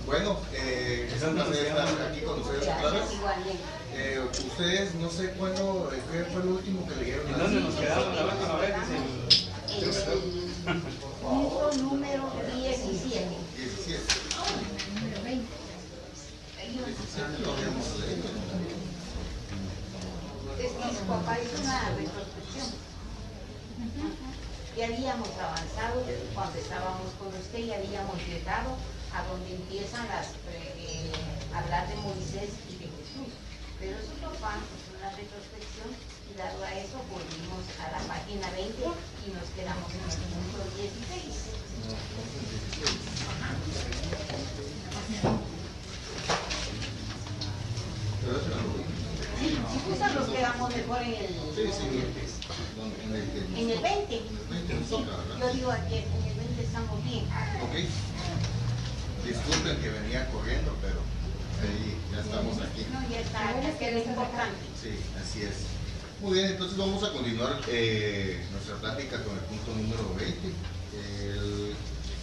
Bueno, es un placer estar aquí con ustedes otra vez. Ustedes, no sé cuándo, ¿qué fue lo último que leyeron? ¿En dónde nos quedamos la última vez? Libro número 17. 17. Número 20. 17 lo habíamos leído. Es que su papá hizo una retrospección. Ya habíamos avanzado cuando estábamos con usted, ya habíamos llegado a donde empiezan hablar de Moisés y de Jesús. Pero su papá hizo una retrospección y dado a eso volvimos a la página 20 y nos quedamos en el punto 16. Si gustan nos quedamos mejor en el... En el 20. Yo digo aquí, en el 20 estamos bien. Ok. Disculpen que venía corriendo, pero ahí ya estamos aquí. No, ya está, ya queda importante. Sí, así es. Muy bien, entonces vamos a continuar nuestra plática con el punto número 20.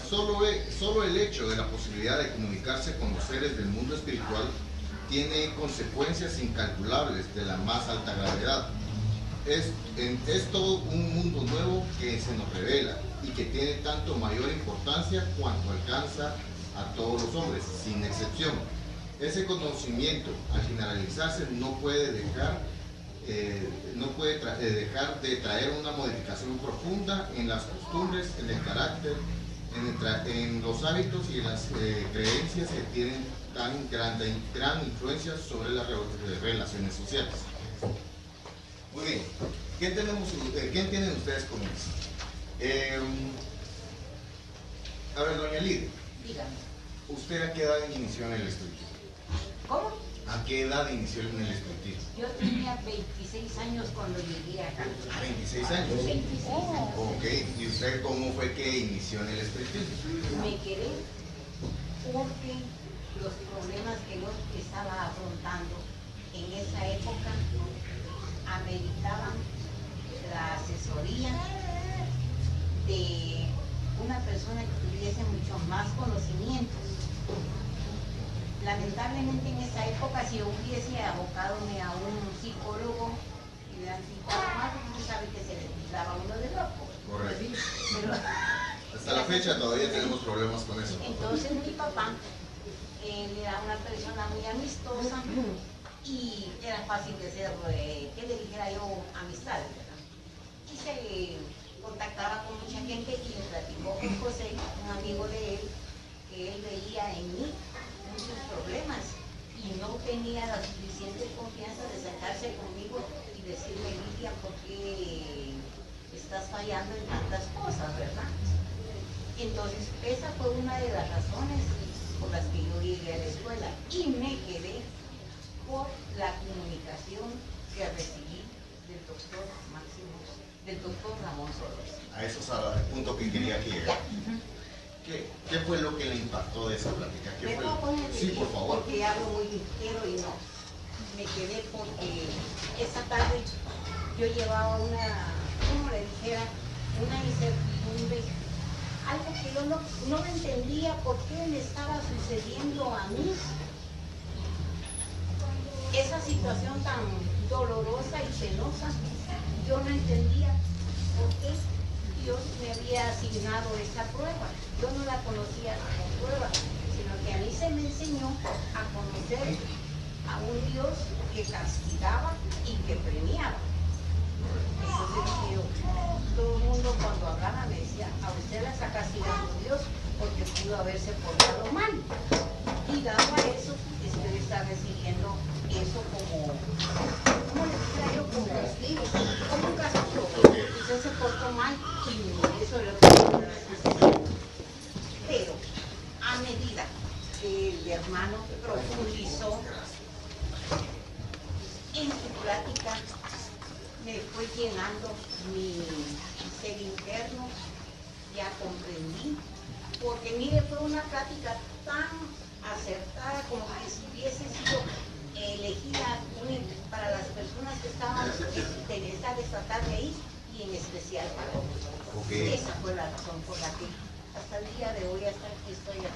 Solo el hecho de la posibilidad de comunicarse con los seres del mundo espiritual tiene consecuencias incalculables de la más alta gravedad. Es todo un mundo nuevo que se nos revela y que tiene tanto mayor importancia cuanto alcanza a todos los hombres, sin excepción. Ese conocimiento, al generalizarse, no puede dejar de traer una modificación profunda en las costumbres, en el carácter, en los hábitos y en las creencias que tienen tan gran influencia sobre las relaciones sociales. Muy bien, ¿qué entienden ustedes con eso? A ver, doña Lidia, Dígame. ¿usted a qué edad inició en el espiritismo? ¿Cómo? ¿A qué edad inició en el espiritismo? Yo tenía 26 años cuando llegué acá. ¿A 26 años? 26 años. Ok, ¿y usted cómo fue que inició en el espiritismo? Me quedé porque los problemas que yo estaba afrontando en esa época ameritaban la asesoría de una persona que tuviese muchos más conocimientos. Lamentablemente en esa época, si yo hubiese abocadome a un psicólogo y le han psicólogo, usted sabe que se le daba uno de loco. Correcto. Pero, hasta la fecha todavía tenemos problemas con eso. entonces mi papá era una persona muy amistosa y era fácil de ser, que le dijera yo, amistades, ¿verdad? Y se contactaba con mucha gente y le platicó con José, un amigo de él, que él veía en mí muchos problemas y no tenía la suficiente confianza de sentarse conmigo y decirme, Lidia, ¿por qué estás fallando en tantas cosas, verdad? Entonces, esa fue una de las razones por las que yo llegué a la escuela y me quedé por la comunicación que recibí del doctor Ramón Soros. A eso es el punto que quería que llegara. ¿Qué fue lo que le impactó de esa plática? ¿Qué fue? Sí, por favor. Porque hablo muy ligero y no. Me quedé porque esa tarde yo llevaba una, como le dijera, una incertidumbre, algo que yo no entendía por qué me estaba sucediendo a mí. Esa situación tan dolorosa y penosa, yo no entendía por qué Dios me había asignado esa prueba. Yo no la conocía como prueba, sino que a mí se me enseñó a conocer a un Dios que castigaba y que premiaba. Entonces yo, todo el mundo cuando hablaba me decía, a usted la está castigando Dios porque pudo haberse portado mal. Y dado a eso, usted está recibiendo eso como, ¿cómo le dijera yo? Como castigo, como un castigo. Usted se portó mal y eso es lo que hacer. Pero a medida que el hermano profundizó en su plática, me fue llenando mi ser interno, ya comprendí, porque mire, fue una plática tan acertada como si hubiese sido elegida para las personas que estaban interesadas esta tarde ahí y en especial para mí. Okay. Esa fue la razón por la que hasta el día de hoy, hasta aquí estoy acá.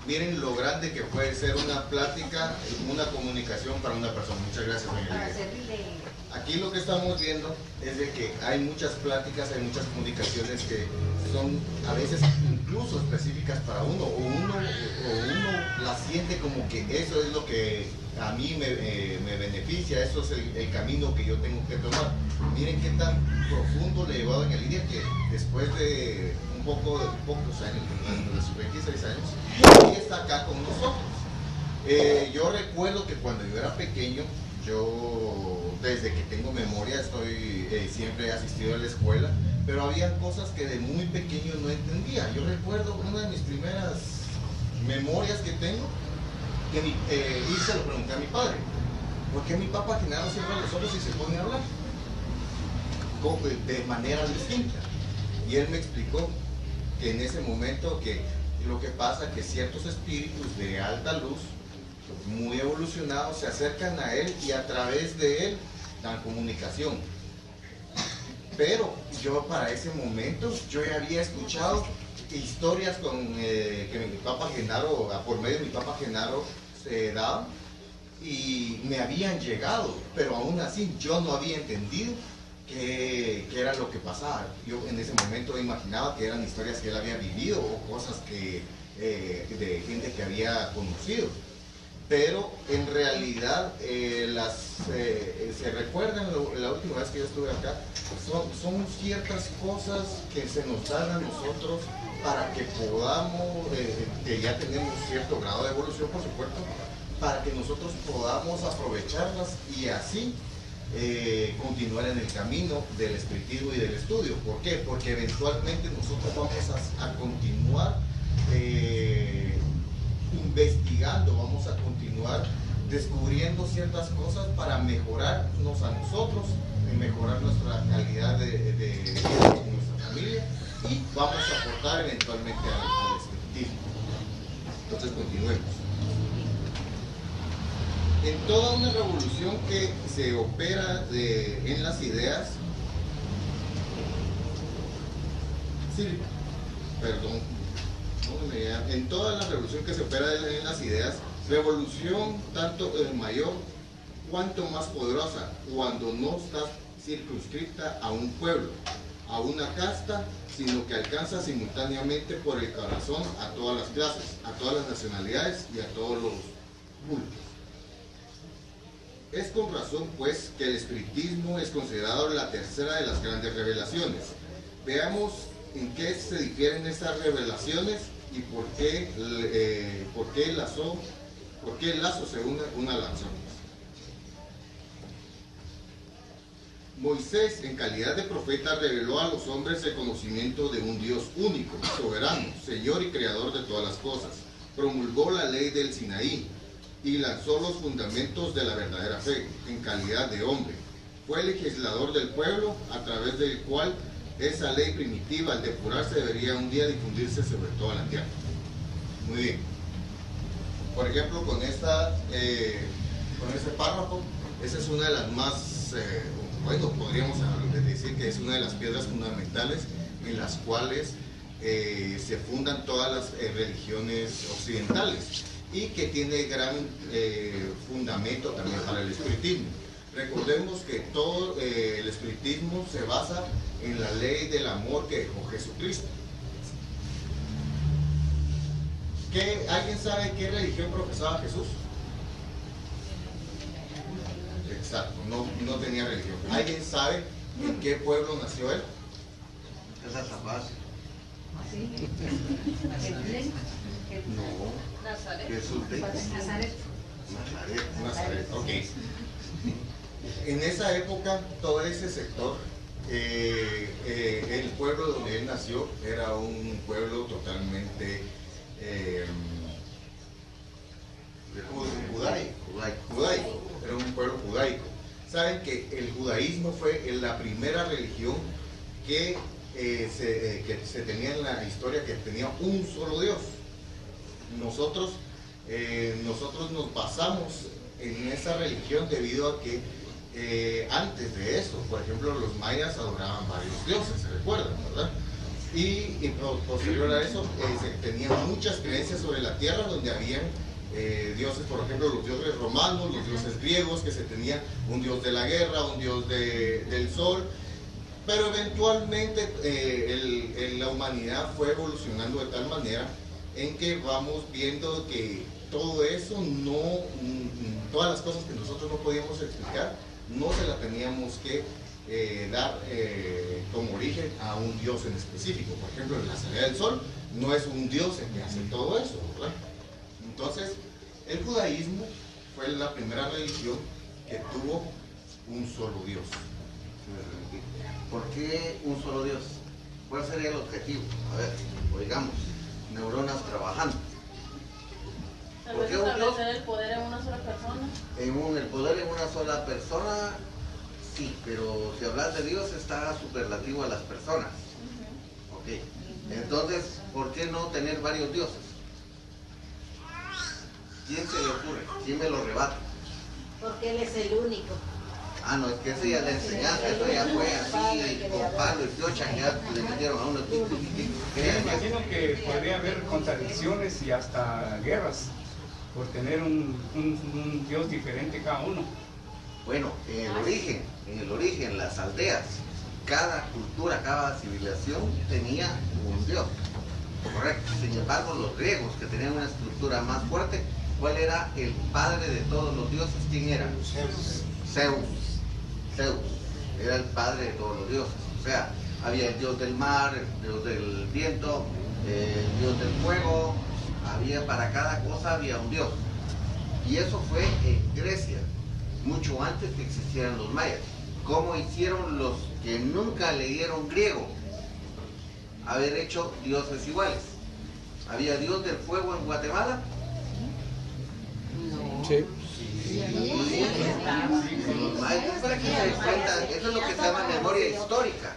Miren lo grande que puede ser una plática, una comunicación para una persona. Muchas gracias, doña Para Lidia. servirle. Aquí lo que estamos viendo es de que hay muchas pláticas, hay muchas comunicaciones que son a veces incluso específicas para uno, o uno la siente como que eso es lo que a mí me beneficia, eso es el camino que yo tengo que tomar. Miren qué tan profundo le llevó a doña Lidia, que después de pocos años, de sus 26 años, ella está acá con nosotros. Yo recuerdo que cuando yo era pequeño, yo desde que tengo memoria siempre he asistido a la escuela, pero había cosas que de muy pequeño no entendía. Yo recuerdo una de mis primeras memorias que tengo, y se lo pregunté a mi padre, ¿por qué mi papá Genaro cierra los ojos y se pone a hablar? De manera distinta. Y él me explicó que en ese momento que lo que pasa es que ciertos espíritus de alta luz, muy evolucionados, se acercan a él y a través de él dan comunicación. Pero yo para ese momento, yo ya había escuchado historias que mi papá Genaro, por medio de mi papá Genaro, se daba y me habían llegado, pero aún así yo no había entendido qué era lo que pasaba. Yo en ese momento imaginaba que eran historias que él había vivido o cosas de gente que había conocido. Pero en realidad se recuerdan, la última vez que yo estuve acá, son ciertas cosas que se nos dan a nosotros para que podamos, que ya tenemos cierto grado de evolución por supuesto, para que nosotros podamos aprovecharlas y así continuar en el camino del espiritismo y del estudio. ¿Por qué? Porque eventualmente nosotros vamos a continuar investigando, vamos a continuar descubriendo ciertas cosas para mejorarnos a nosotros, mejorar nuestra calidad de vida con nuestra familia y vamos a aportar eventualmente al espiritismo. Entonces continuemos. En toda una revolución que se opera en las ideas, en toda la revolución que se opera en las ideas, revolución tanto mayor cuanto más poderosa, cuando no está circunscrita a un pueblo, a una casta, sino que alcanza simultáneamente por el corazón a todas las clases, a todas las nacionalidades y a todos los cultos. Es con razón, pues, que el espiritismo es considerado la tercera de las grandes revelaciones. Veamos en qué se difieren estas revelaciones y por qué el lazo se une una lanza. Moisés, en calidad de profeta, reveló a los hombres el conocimiento de un Dios único, soberano, Señor y Creador de todas las cosas. Promulgó la ley del Sinaí y lanzó los fundamentos de la verdadera fe, en calidad de hombre. Fue el legislador del pueblo, a través del cual esa ley primitiva, al depurarse, debería un día difundirse sobre toda la tierra. Muy bien. Por ejemplo, con este párrafo, esa es una de las más, podríamos decir que es una de las piedras fundamentales en las cuales se fundan todas las religiones occidentales y que tiene gran fundamento también para el espiritismo. Recordemos que todo el espiritismo se basa en la ley del amor que dejó Jesucristo. ¿Alguien sabe qué religión profesaba Jesús? Exacto, no tenía religión. ¿Alguien sabe en qué pueblo nació él? Esa es la base. No. Jesús de Nazaret. Ok. En esa época, todo ese sector, el pueblo donde él nació era un pueblo totalmente judaico. Era un pueblo judaico. Saben que el judaísmo fue la primera religión que se tenía en la historia, que tenía un solo Dios. Nosotros nos basamos en esa religión debido a que antes de eso, por ejemplo, los mayas adoraban varios dioses, ¿se recuerdan, verdad? Y posterior a eso se tenían muchas creencias sobre la tierra, donde habían dioses, por ejemplo, los dioses romanos, los dioses griegos, que se tenía un dios de la guerra, un dios del sol, pero eventualmente la humanidad fue evolucionando de tal manera en que vamos viendo que todo eso todas las cosas que nosotros no podíamos explicar, no se las teníamos que dar como origen a un dios en específico. Por ejemplo, la salida del sol no es un dios el que hace todo eso, ¿verdad? Entonces, el judaísmo fue la primera religión que tuvo un solo Dios. ¿Por qué un solo Dios? ¿Cuál sería el objetivo? A ver, oigamos, neuronas trabajando. Tal vez establecer el poder en una sola persona. El poder en una sola persona, sí, pero si hablas de Dios está superlativo a las personas. Ok, entonces, ¿por qué no tener varios dioses? ¿Quién se le ocurre? ¿Quién me lo rebata? Porque Él es el único. Ah, no, es que esa ya la enseñanza, eso ya fue así, con palo y piocha, ya le metieron a uno. Me imagino que podría haber contradicciones y hasta guerras por tener un Dios diferente cada uno. Bueno, en el origen, las aldeas, cada cultura, cada civilización tenía un Dios. Correcto. Sin embargo, los griegos, que tenían una estructura más fuerte, ¿cuál era el padre de todos los dioses? ¿Quién era? Zeus. Zeus era el padre de todos los dioses. O sea, había el dios del mar, el dios del viento, el dios del fuego. Para cada cosa había un dios. Y eso fue en Grecia, mucho antes que existieran los mayas. ¿Cómo hicieron los que nunca leyeron griego? Haber hecho dioses iguales. ¿Había dios del fuego en Guatemala? Sí. Los mayas, para que se den cuenta, eso es lo que se llama memoria histórica.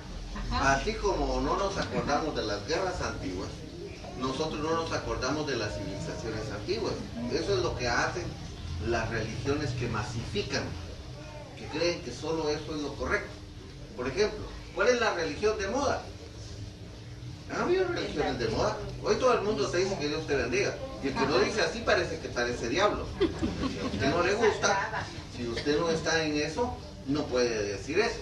Así como no nos acordamos de las guerras antiguas, nosotros no nos acordamos de las civilizaciones antiguas. Eso es lo que hacen las religiones que masifican, que creen que solo eso es lo correcto. Por ejemplo, ¿cuál es la religión de moda? ¿Han habido religiones de moda? Hoy todo el mundo te dice que Dios te bendiga. Y el que no dice así parece que parece diablo. Si a usted no le gusta, si usted no está en eso, no puede decir eso.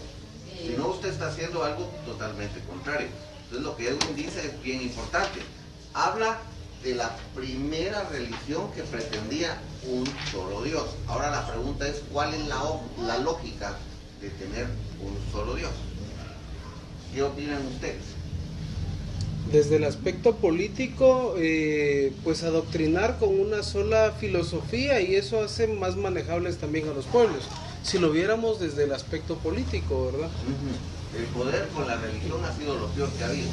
Si no, usted está haciendo algo totalmente contrario. Entonces lo que Edwin dice es bien importante. Habla de la primera religión que pretendía un solo Dios. Ahora la pregunta es, ¿cuál es la lógica de tener un solo Dios? ¿Qué opinan ustedes? Desde el aspecto político, pues adoctrinar con una sola filosofía, y eso hace más manejables también a los pueblos, si lo viéramos desde el aspecto político, ¿verdad? El poder con la religión ha sido lo peor que ha habido,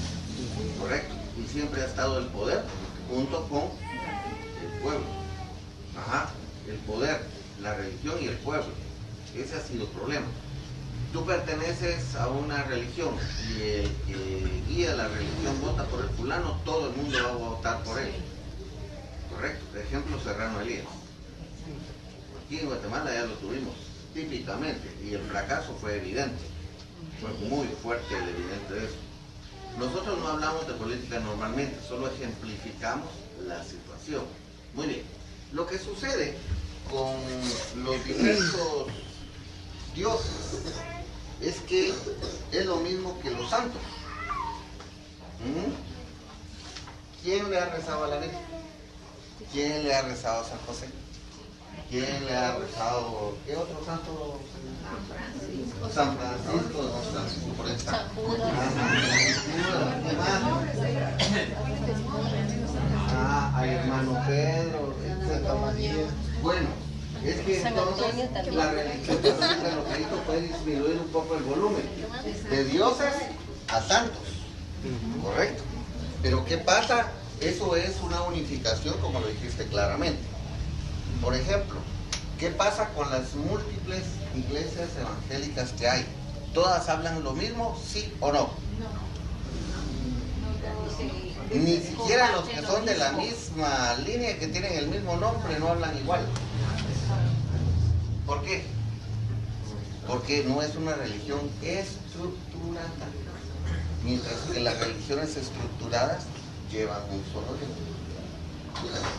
correcto, y siempre ha estado el poder junto con el pueblo. El poder, la religión y el pueblo, ese ha sido el problema. Tú perteneces a una religión y el que guía la religión vota por el fulano, todo el mundo va a votar por él. Correcto. Por ejemplo, Serrano Elías. Aquí en Guatemala ya lo tuvimos, típicamente, y el fracaso fue evidente. Fue muy fuerte el evidente de eso. Nosotros no hablamos de política normalmente, solo ejemplificamos la situación. Muy bien. Lo que sucede con los diversos dioses es que es lo mismo que los santos. ¿Quién le ha rezado a la Virgen? ¿Quién le ha rezado a San José? ¿Quién le ha rezado? ¿Qué otro santo? San Francisco, San Francisco por esta. Al hermano Pedro, Santa María. Bueno, es que entonces la religión católica lo que hizo fue disminuir un poco el volumen de dioses a santos, correcto. Pero ¿qué pasa? Eso es una unificación, como lo dijiste claramente. Por ejemplo, ¿qué pasa con las múltiples iglesias evangélicas que hay? ¿Todas hablan lo mismo, sí o no? Ni siquiera los que son de la misma línea, que tienen el mismo nombre, no hablan igual. ¿Por qué? Porque no es una religión estructurada. mientras que las religiones estructuradas llevan un solo Dios.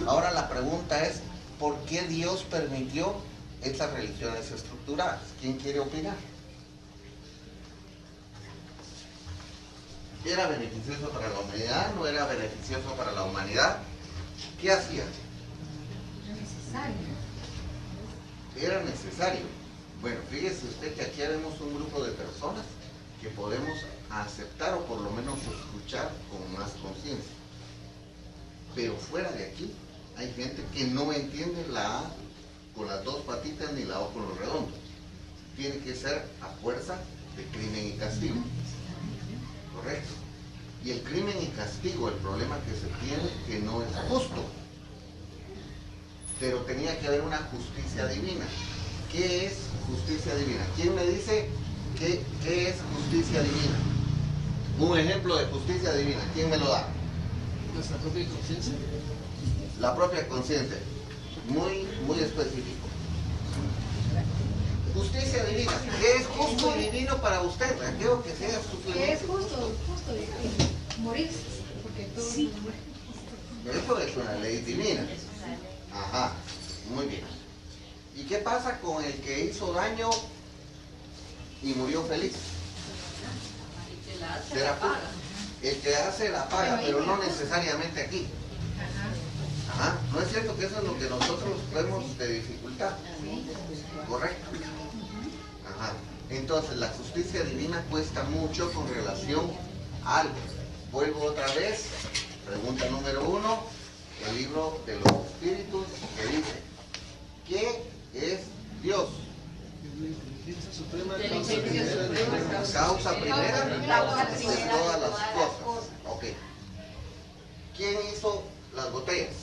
Ahora la pregunta es, ¿por qué Dios permitió estas religiones estructuradas? ¿Quién quiere opinar? ¿Era beneficioso para la humanidad? ¿No era beneficioso para la humanidad? ¿Qué hacía? Era necesario. Bueno, fíjese usted que aquí vemos un grupo de personas que podemos aceptar o por lo menos escuchar con más conciencia. Pero fuera de aquí hay gente que no entiende la A con las dos patitas ni la O con los redondos. Tiene que ser a fuerza de crimen y castigo. Correcto. Y el crimen y castigo, el problema que se tiene que no es justo. Pero tenía que haber una justicia divina. ¿Qué es justicia divina? ¿Quién me dice qué es justicia divina? Un ejemplo de justicia divina, ¿quién me lo da? Nuestra propia conciencia. La propia conciencia. Muy específico. Justicia divina. ¿Qué es justo y divino para usted? Quiero que sea suplemento. ¿Qué es justo? Morir. Porque todo sí. Eso es una ley divina. Ajá, muy bien. ¿Y qué pasa con el que hizo daño y murió feliz? ¿Será justo? El que hace la paga, pero no necesariamente aquí. Ajá. ¿No es cierto que eso es lo que nosotros vemos de dificultad? Correcto. Ajá. Entonces, la justicia divina cuesta mucho con relación al... Vuelvo otra vez, pregunta número 1, el libro de los espíritus que dice, ¿qué es Dios? Causa primera de todas las cosas. Ok. ¿Quién hizo las botellas?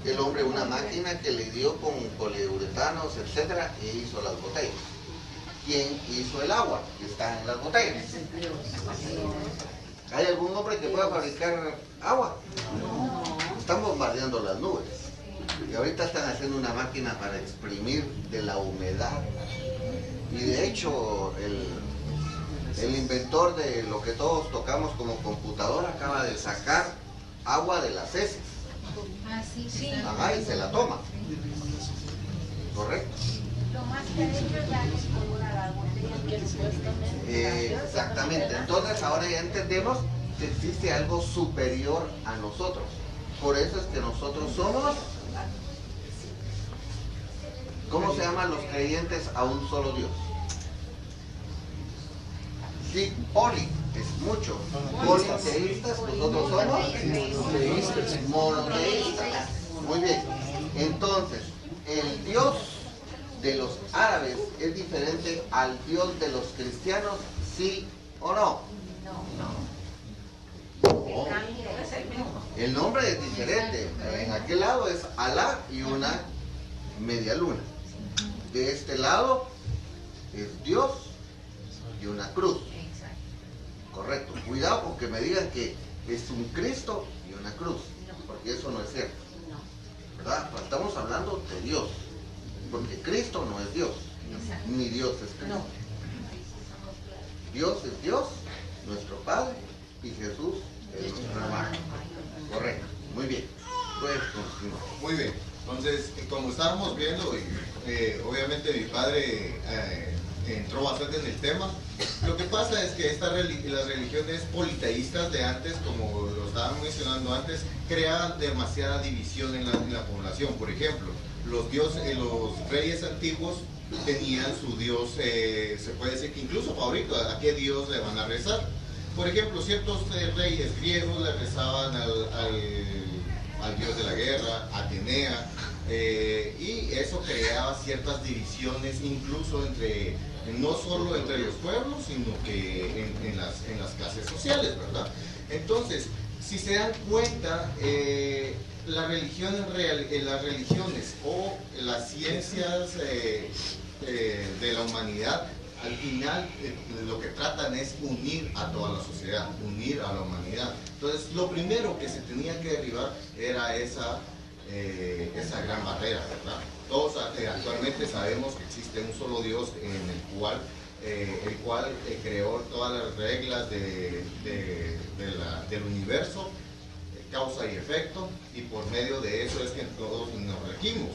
El hombre, una máquina que le dio con poliuretanos, etcétera, e hizo las botellas. ¿Quién hizo el agua que está en las botellas? ¿Hay algún hombre que pueda fabricar agua? Están bombardeando las nubes. Y ahorita están haciendo una máquina para exprimir de la humedad. Y de hecho, el inventor de lo que todos tocamos como computadora acaba de sacar agua de las heces. Ajá, y se la toma. Correcto. Lo más que ha hecho es darle color a la botella. Exactamente. Entonces ahora ya entendemos que existe algo superior a nosotros. Por eso es que nosotros somos... ¿Cómo se llaman los creyentes a un solo Dios? Sí, poli, es mucho. Politeístas, nosotros somos monoteístas. Muy bien. Entonces, el Dios de los árabes es diferente al Dios de los cristianos, ¿sí o no? No. El nombre es diferente. En aquel lado es Alá y una media luna. De este lado es Dios y una cruz. Correcto. Cuidado con que me digan que es un Cristo y una cruz, porque eso no es cierto. ¿Verdad? Estamos hablando de Dios, porque Cristo no es Dios, ni Dios es Cristo. Dios es Dios, nuestro Padre, y Jesús es nuestro hermano. Correcto. Muy bien. Pues continúa. Muy bien. Entonces, como estábamos viendo, obviamente mi padre entró bastante en el tema. Lo que pasa es que las religiones politeístas de antes, como lo estaban mencionando antes, creaban demasiada división en la población. Por ejemplo, los reyes antiguos tenían su dios, se puede decir que incluso favorito, a qué dios le van a rezar. Por ejemplo, ciertos reyes griegos le rezaban al dios de la guerra, Atenea, y eso creaba ciertas divisiones incluso no solo entre los pueblos, sino que en las clases sociales, ¿verdad? Entonces, si se dan cuenta, las religiones o las ciencias de la humanidad, al final lo que tratan es unir a toda la sociedad, unir a la humanidad. Entonces, lo primero que se tenía que derribar era esa gran barrera, ¿verdad? Todos actualmente sabemos que existe un solo Dios en el cual el cual creó todas las reglas del universo, causa y efecto, y por medio de eso es que todos nos regimos.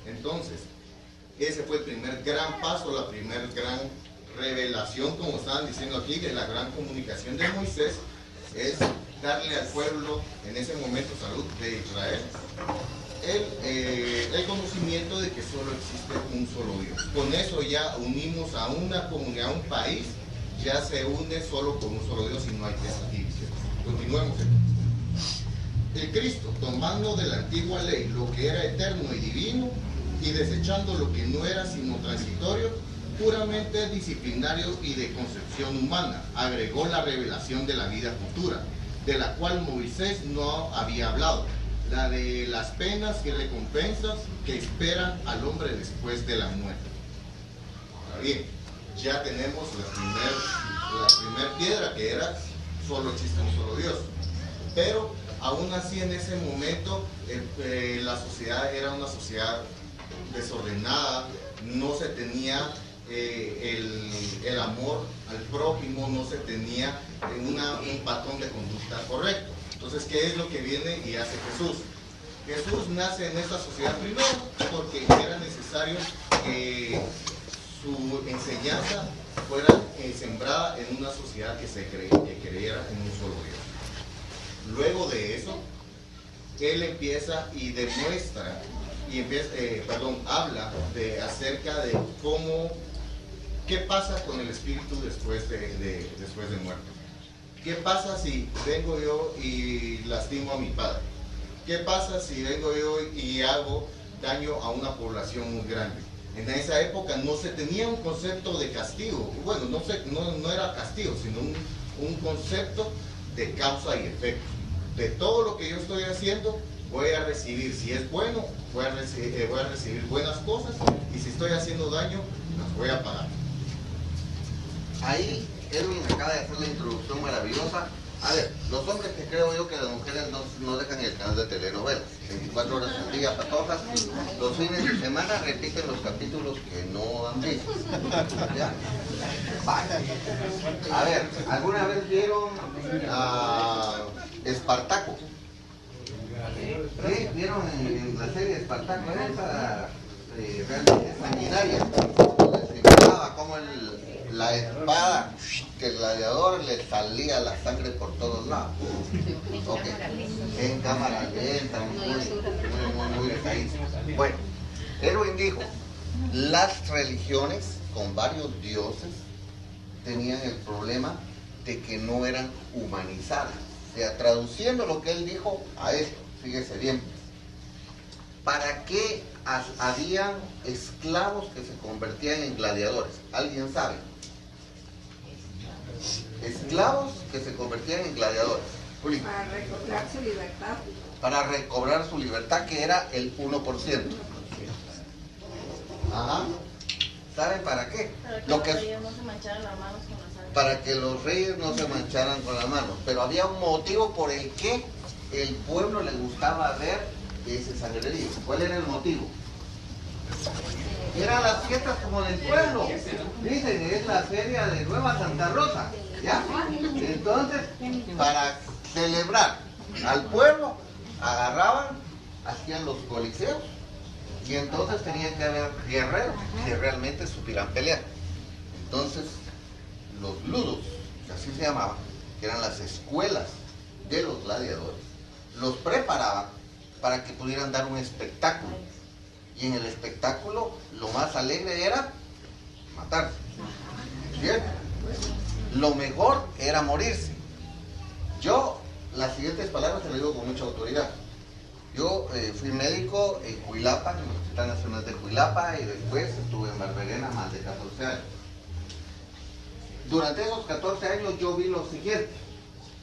Entonces, ese fue el primer gran paso, la primera gran revelación, como estaban diciendo aquí, de la gran comunicación de Moisés, es darle al pueblo, en ese momento salud de Israel, el conocimiento de que solo existe un solo Dios. Con eso ya unimos a una comunidad, a un país, ya se une solo con un solo Dios y no hay esas divisiones. Continuemos entonces. El Cristo, tomando de la antigua ley lo que era eterno y divino, y desechando lo que no era sino transitorio, puramente disciplinario y de concepción humana, agregó la revelación de la vida futura, de la cual Moisés no había hablado, la de las penas y recompensas que esperan al hombre después de la muerte. Ahora bien, ya tenemos la primer piedra, que era solo existe un solo Dios. Pero aún así, en ese momento la sociedad era una sociedad desordenada, no se tenía el amor al prójimo, no se tenía un patrón de conducta correcto. Entonces, ¿qué es lo que viene y hace Jesús? Jesús nace en esta sociedad primero porque era necesario que su enseñanza fuera sembrada en una sociedad que creyera en un solo Dios. Luego de eso, Él empieza y demuestra habla acerca de qué pasa con el espíritu después de muerto. ¿Qué pasa si vengo yo y lastimo a mi padre? ¿Qué pasa si vengo yo y hago daño a una población muy grande? En esa época no se tenía un concepto de castigo. Bueno, no era castigo, sino un concepto de causa y efecto. De todo lo que yo estoy haciendo, voy a recibir, si es bueno, voy a recibir buenas cosas, y si estoy haciendo daño, las voy a pagar. Ahí Edwin acaba de hacer la introducción maravillosa. A ver, los hombres, que creo yo que las mujeres no dejan el canal de telenovelas, 24 horas al día, patojas, los fines de semana repiten los capítulos que no han visto. ¿Ya? Vale. A ver, ¿alguna vez vieron a Espartaco? ¿Sí? ¿Vieron en la serie Espartaco? Esa realmente sanguinaria, donde se miraba como la espada del gladiador le salía la sangre por todos lados. Okay. En cámara lenta, muy detallista. Bueno, Erwin dijo, las religiones con varios dioses tenían el problema de que no eran humanizadas. O sea, traduciendo lo que él dijo a esto, fíjese bien, ¿para qué habían esclavos que se convertían en gladiadores? ¿Alguien sabe? Esclavos que se convertían en gladiadores. Juli. Para recobrar su libertad. Para recobrar su libertad, que era el 1%. Ajá. ¿Saben para qué? Para que los reyes no se mancharan las manos con la sangre. Para que los reyes no se mancharan con las manos. Pero había un motivo por el que el pueblo le gustaba ver ese sangrerío. ¿Cuál era el motivo? Eran las fiestas como del pueblo. Dicen, es la feria de Nueva Santa Rosa. ¿Ya? Entonces, para celebrar al pueblo, agarraban, hacían los coliseos, y entonces tenían que haber guerreros que realmente supieran pelear. Entonces, los ludos, que así se llamaban, que eran las escuelas de los gladiadores, los preparaban para que pudieran dar un espectáculo. Y en el espectáculo lo más alegre era matarse. ¿Bien? Lo mejor era morirse. Yo, las siguientes palabras se las digo con mucha autoridad. Yo fui médico en Cuilapa, en el Hospital Nacional de Cuilapa, y después estuve en Barberena más de 14 años. Durante esos 14 años yo vi lo siguiente.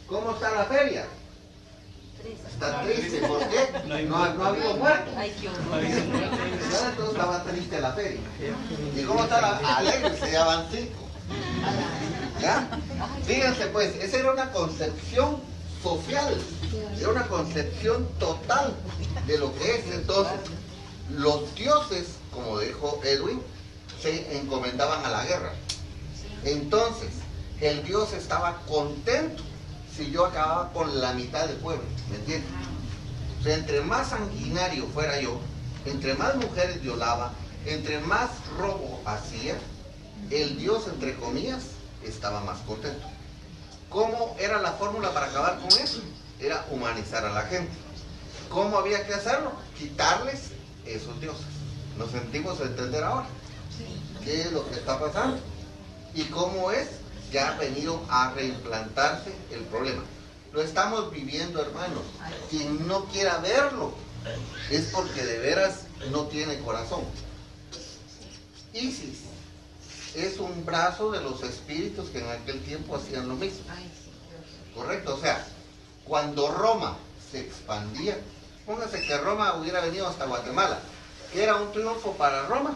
¿Cómo está la feria? Está triste, ¿por qué? No ha habido muertos. Entonces estaba triste la feria. ¿Y cómo está la alegre? Se llaman 5. ¿Ya? Fíjense pues, esa era una concepción social, era una concepción total de lo que es. Entonces, los dioses, como dijo Edwin, se encomendaban a la guerra. Entonces, el Dios estaba contento si yo acababa con la mitad del pueblo, ¿me entiendes? O sea, entre más sanguinario fuera yo, entre más mujeres violaba, entre más robo hacía, el Dios, entre comillas, estaba más contento. ¿Cómo era la fórmula para acabar con eso? Era humanizar a la gente. ¿Cómo había que hacerlo? Quitarles esos dioses. ¿Nos sentimos a entender ahora? ¿Qué es lo que está pasando? ¿Y cómo es? Ya ha venido a reimplantarse el problema. Lo estamos viviendo, hermanos. Quien no quiera verlo es porque de veras no tiene corazón. Isis es un brazo de los espíritus que en aquel tiempo hacían lo mismo. Correcto, o sea, cuando Roma se expandía, póngase que Roma hubiera venido hasta Guatemala, que era un triunfo para Roma,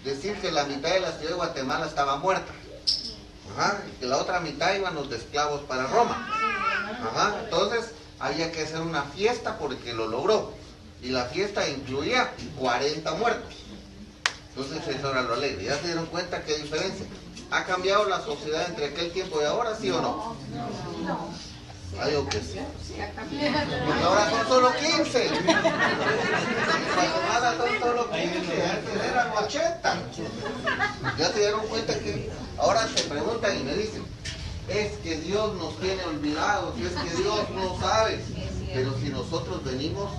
decir que la mitad de la ciudad de Guatemala estaba muerta. Ajá, y que la otra mitad iban los de esclavos para Roma. Ajá, entonces había que hacer una fiesta porque lo logró. Y la fiesta incluía 40 muertos. Entonces eso era lo alegre. ¿Ya se dieron cuenta qué diferencia? ¿Ha cambiado la sociedad entre aquel tiempo y ahora, sí o no? Hay algo que sí. Porque ahora son solo 15. Guatemala son solo 15. Antes eran 80. ¿Ya se dieron cuenta que ahora se preguntan y me dicen, es que Dios nos tiene olvidados, es que Dios no sabe? Pero si nosotros venimos,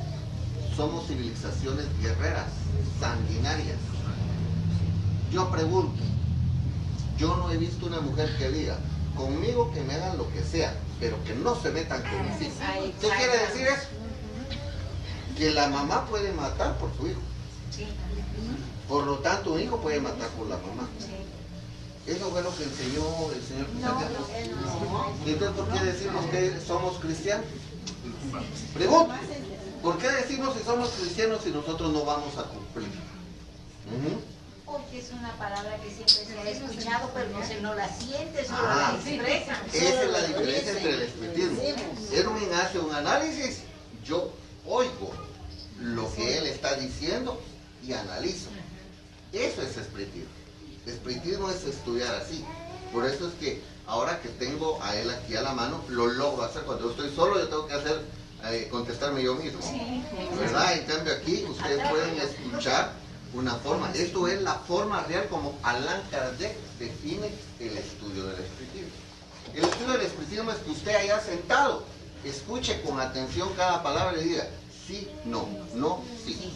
somos civilizaciones guerreras, sanguinarias. Yo pregunto, yo no he visto una mujer que diga, conmigo que me hagan lo que sea, pero que no se metan con mis hijos. ¿Qué quiere decir eso? Que la mamá puede matar por su hijo. Por lo tanto, un hijo puede matar por la mamá. Eso fue lo que enseñó el Señor Jesucristo. Entonces, ¿por qué decimos que somos cristianos? Pregunto, ¿por qué decimos que somos cristianos si nosotros no vamos a cumplir? Porque es una palabra que siempre se ha escuchado, pero no la siente, solo la expresa. Esa es la diferencia entre el espiritismo. Edwin hace un análisis, yo oigo lo que él está diciendo y analizo. Eso es espiritismo. Espiritismo es estudiar así. Por eso es que ahora que tengo a él aquí a la mano, lo logro hacer. Cuando yo estoy solo, yo tengo que hacer, contestarme yo mismo. ¿Verdad? En cambio aquí, ustedes pueden escuchar una forma. Esto es la forma real como Allan Kardec define el estudio del espiritismo. El estudio del espiritismo es que usted haya sentado, escuche con atención cada palabra y diga sí, no, no, sí.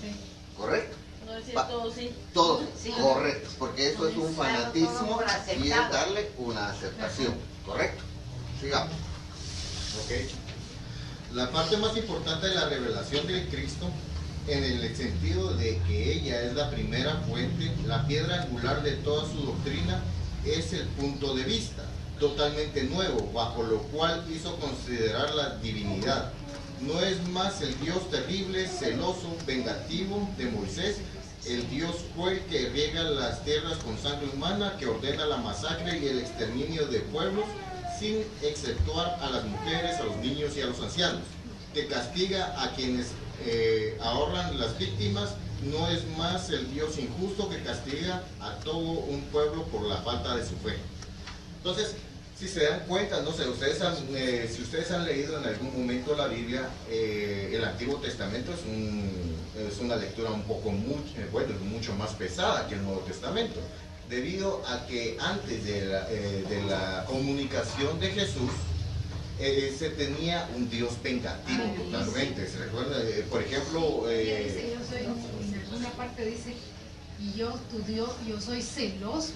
¿Correcto? No decir todo sí. Todo sí, correcto, porque eso es un fanatismo y es darle una aceptación. ¿Correcto? Sigamos. Ok. La parte más importante de la revelación de Cristo, en el sentido de que ella es la primera fuente, la piedra angular de toda su doctrina, es el punto de vista totalmente nuevo, bajo lo cual hizo considerar la divinidad. No es más el Dios terrible, celoso, vengativo de Moisés, el Dios cruel que riega las tierras con sangre humana, que ordena la masacre y el exterminio de pueblos, sin exceptuar a las mujeres, a los niños y a los ancianos, que castiga a quienes ahorran las víctimas. No es más el Dios injusto que castiga a todo un pueblo por la falta de su fe. Entonces, si se dan cuenta, no sé, si ustedes han leído en algún momento la Biblia, el Antiguo Testamento es una lectura un poco mucho más pesada que el Nuevo Testamento, debido a que antes de la comunicación de Jesús, se tenía un Dios vengativo totalmente. ¿Se recuerda? Por ejemplo, en alguna parte dice, y yo, tu Dios, yo soy celoso.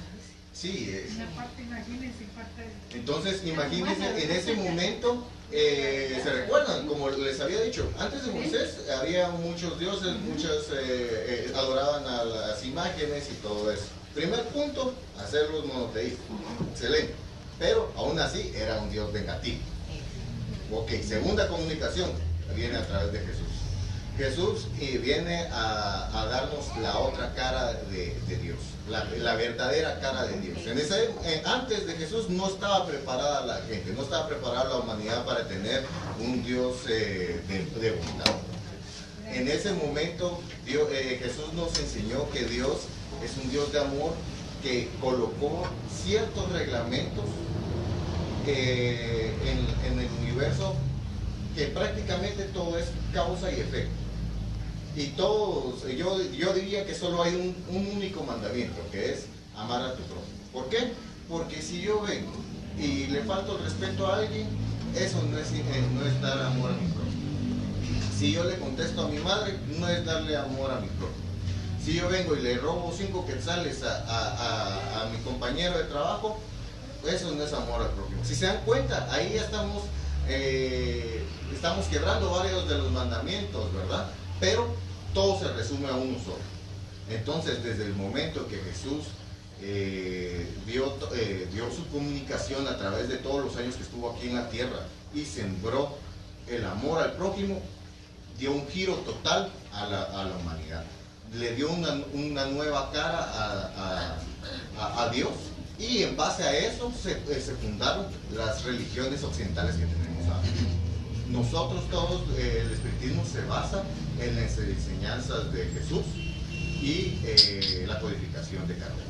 Sí, una parte, imagínense, parte. Entonces, imagínense, en ese momento, ¿se recuerdan? Como les había dicho, antes de Moisés había muchos dioses, muchos adoraban a las imágenes y todo eso. Primer punto, hacerlos monoteístas. Excelente. Pero aún así era un Dios vengativo. Ok, segunda comunicación, viene a través de Jesús. Jesús viene a darnos la otra cara de Dios, la verdadera cara de Dios. Antes de Jesús no estaba preparada la gente, no estaba preparada la humanidad para tener un Dios de bondad. En ese momento Jesús nos enseñó que Dios es un Dios de amor que colocó ciertos reglamentos en el universo, que prácticamente todo es causa y efecto. Y todos, yo diría que solo hay un único mandamiento, que es amar a tu prójimo. ¿Por qué? Porque si yo vengo y le falto el respeto a alguien, eso no es dar amor a mi prójimo. Si yo le contesto a mi madre, no es darle amor a mi prójimo. Si yo vengo y le robo 5 quetzales a mi compañero de trabajo, eso no es amor al prójimo. Si se dan cuenta, ahí ya estamos quebrando varios de los mandamientos, ¿verdad? Pero todo se resume a uno solo. Entonces, desde el momento que Jesús dio su comunicación a través de todos los años que estuvo aquí en la tierra y sembró el amor al prójimo, dio un giro total a la humanidad. Le dio una nueva cara a Dios, y en base a eso se fundaron las religiones occidentales que tenemos ahora. Nosotros todos, el espiritismo se basa en las enseñanzas de Jesús y la codificación de Kardec.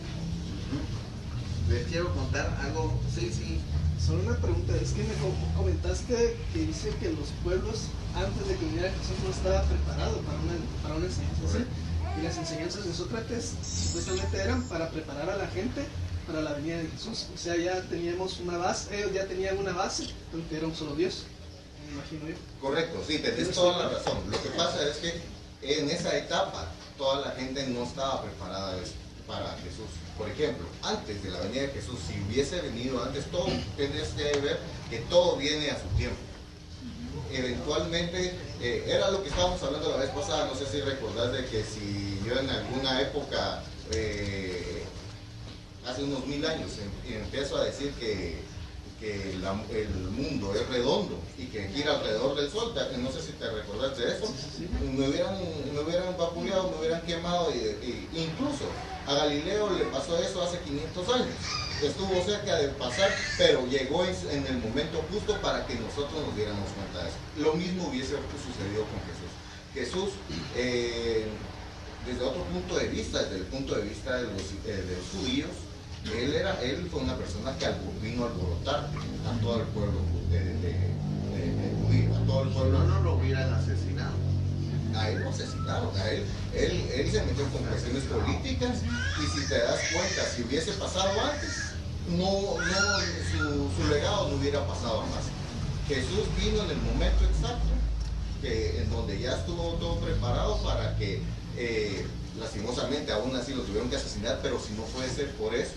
Les quiero contar algo. Sí. Solo una pregunta, es que me comentaste que dice que los pueblos antes de que viniera Jesús no estaba preparado para una enseñanza así. Y las enseñanzas de Sócrates supuestamente eran para preparar a la gente para la venida de Jesús. O sea, ya teníamos una base, ellos ya tenían una base, porque era un solo Dios, me imagino yo. Correcto, sí, tenés toda la razón. Lo que pasa es que en esa etapa toda la gente no estaba preparada para Jesús. Por ejemplo, antes de la venida de Jesús, si hubiese venido antes, todo tendrías que ver que todo viene a su tiempo. Eventualmente, era lo que estábamos hablando la vez pasada, no sé si recordás de que si yo en alguna época, hace unos 1000 años, empiezo a decir que el mundo es redondo y que gira alrededor del sol, no sé si te recordás de eso, me hubieran vapuleado, me hubieran quemado, incluso a Galileo le pasó eso hace 500 años. Estuvo cerca de pasar, pero llegó en el momento justo para que nosotros nos diéramos cuenta de eso. Lo mismo hubiese sucedido con Jesús. Jesús, desde otro punto de vista, desde el punto de vista de los judíos, él fue una persona que vino a alborotar a todo el pueblo judío, a todo el pueblo. No lo hubieran asesinado. A él lo asesinaron, él se metió con cuestiones políticas, y si te das cuenta, si hubiese pasado antes, su legado no hubiera pasado más. Jesús vino en el momento exacto, en donde ya estuvo todo preparado para que, lastimosamente, aún así lo tuvieron que asesinar, pero si no fuese por eso,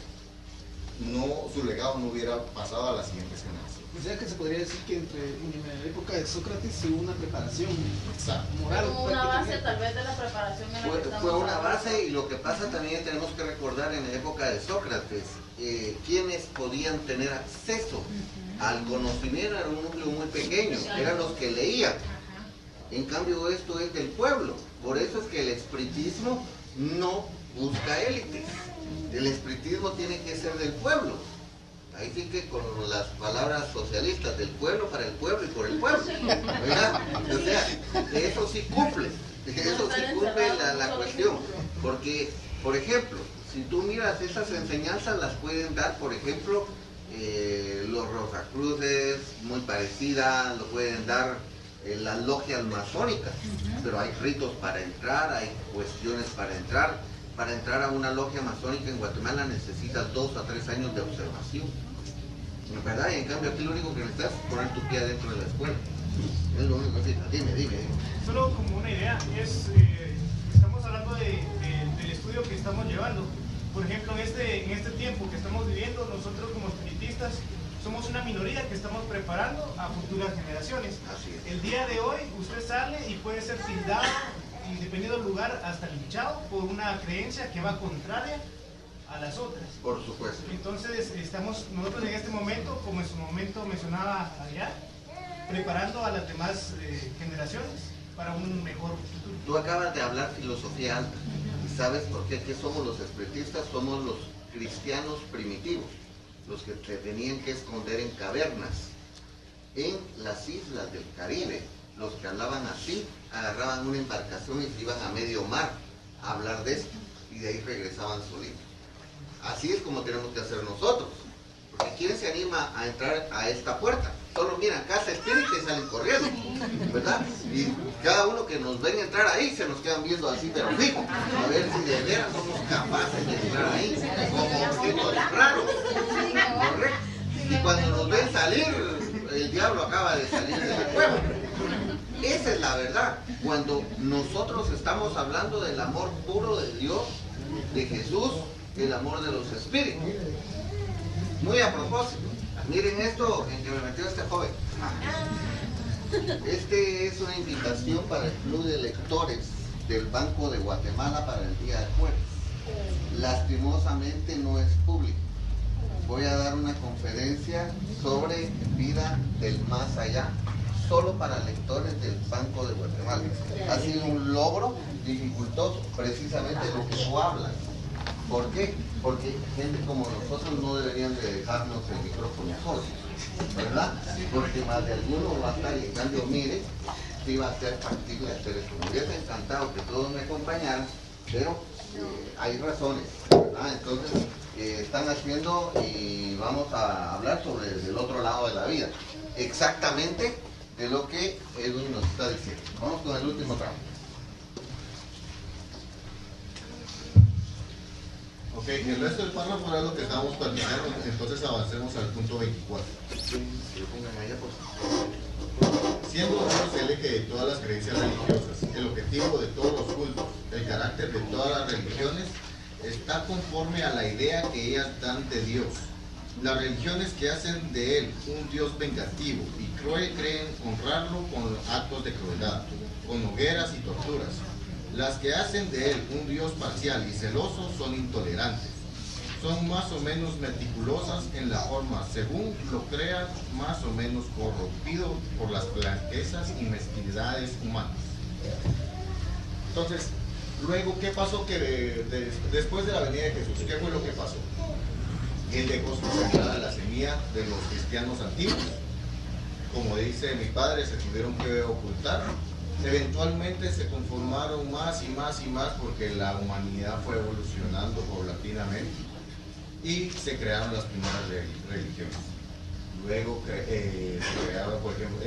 su legado no hubiera pasado a las siguientes generaciones. O sea que se podría decir que en la época de Sócrates hubo una preparación moral. Como una base tal vez de la preparación en la que estamos fue una hablando. base, y lo que pasa también tenemos que recordar en la época de Sócrates, quienes podían tener acceso al conocimiento era un núcleo muy pequeño, eran los que leían. En cambio esto es del pueblo, por eso es que el espiritismo no busca élites, el espiritismo tiene que ser del pueblo. Ahí sí que con las palabras socialistas, del pueblo, para el pueblo y por el pueblo, ¿verdad? O sea, eso sí cumple la cuestión, porque, por ejemplo, si tú miras esas enseñanzas, las pueden dar, por ejemplo, los Rosacruces, muy parecida, lo pueden dar las logias masónicas, pero hay ritos para entrar, hay cuestiones para entrar. Para entrar a una logia masónica en Guatemala necesitas 2 a 3 años de observación, ¿verdad? Y en cambio aquí lo único que necesitas es poner tu pie adentro de la escuela. Es lo único que necesitas. Dime. Solo como una idea, estamos hablando del estudio que estamos llevando. Por ejemplo, en este tiempo que estamos viviendo, nosotros como espiritistas somos una minoría que estamos preparando a futuras generaciones. Así es. El día de hoy usted sale y puede ser tildado, y dependiendo del lugar, hasta linchado por una creencia que va contraria a las otras. Por supuesto. Entonces estamos nosotros en este momento, como en su momento mencionaba allá, preparando a las demás generaciones para un mejor futuro. Tú acabas de hablar filosofía alta. ¿Y sabes por qué? ¿Qué somos los espiritistas? Somos los cristianos primitivos, los que te tenían que esconder en cavernas, en las islas del Caribe. Los que hablaban así, agarraban una embarcación y se iban a medio mar a hablar de esto, y de ahí regresaban solitos. así es como tenemos que hacer nosotros. Porque ¿quién se anima a entrar a esta puerta? Solo miran casa espírita y salen corriendo, ¿verdad? Y cada uno que nos ven entrar ahí se nos quedan viendo así, pero fijo, a ver si de veras somos capaces de entrar ahí, como objetos raros, ¿correcto? Y cuando nos ven salir, el diablo acaba de salir de la cueva. Esa es la verdad. Cuando nosotros estamos hablando del amor puro de Dios, de Jesús, el amor de los espíritus. Muy a propósito, miren esto en que me metió este joven. Este es una invitación para el Club de Lectores del Banco de Guatemala para el día de jueves. Lastimosamente no es público. Voy a dar una conferencia sobre vida del más allá, solo para lectores del Banco de Guatemala. Ha sido un logro dificultoso, precisamente lo que tú hablas. ¿Por qué? Porque gente como nosotros no deberían de dejarnos el micrófono solo, ¿verdad? Porque más de alguno va a estar, y en cambio, mire, sí va a ser factible hacer esto. Me hubiese encantado que todos me acompañaran, pero hay razones, ¿verdad? Entonces, están haciendo y vamos a hablar sobre el otro lado de la vida. Exactamente de lo que Edwin nos está diciendo. Vamos con el último tramo. Ok, el resto del párrafo era lo que estábamos platicando, entonces avancemos al punto 24. Siendo Dios el eje de todas las creencias religiosas, el objetivo de todos los cultos, el carácter de todas las religiones, está conforme a la idea que ellas dan de Dios. Las religiones que hacen de Él un Dios vengativo y cruel creen honrarlo con actos de crueldad, con hogueras y torturas. Las que hacen de Él un Dios parcial y celoso son intolerantes. Son más o menos meticulosas en la forma, según lo crean, más o menos corrompido por las blanquezas y mezquindades humanas. Entonces, luego, ¿qué pasó? Que después de la venida de Jesús, ¿qué fue lo que pasó? Él dejó sembrada la semilla de los cristianos antiguos. Como dice mi padre, se tuvieron que ocultar. Eventualmente se conformaron más y más y más porque la humanidad fue evolucionando paulatinamente y se crearon las primeras religiones. Luego se crearon, por ejemplo,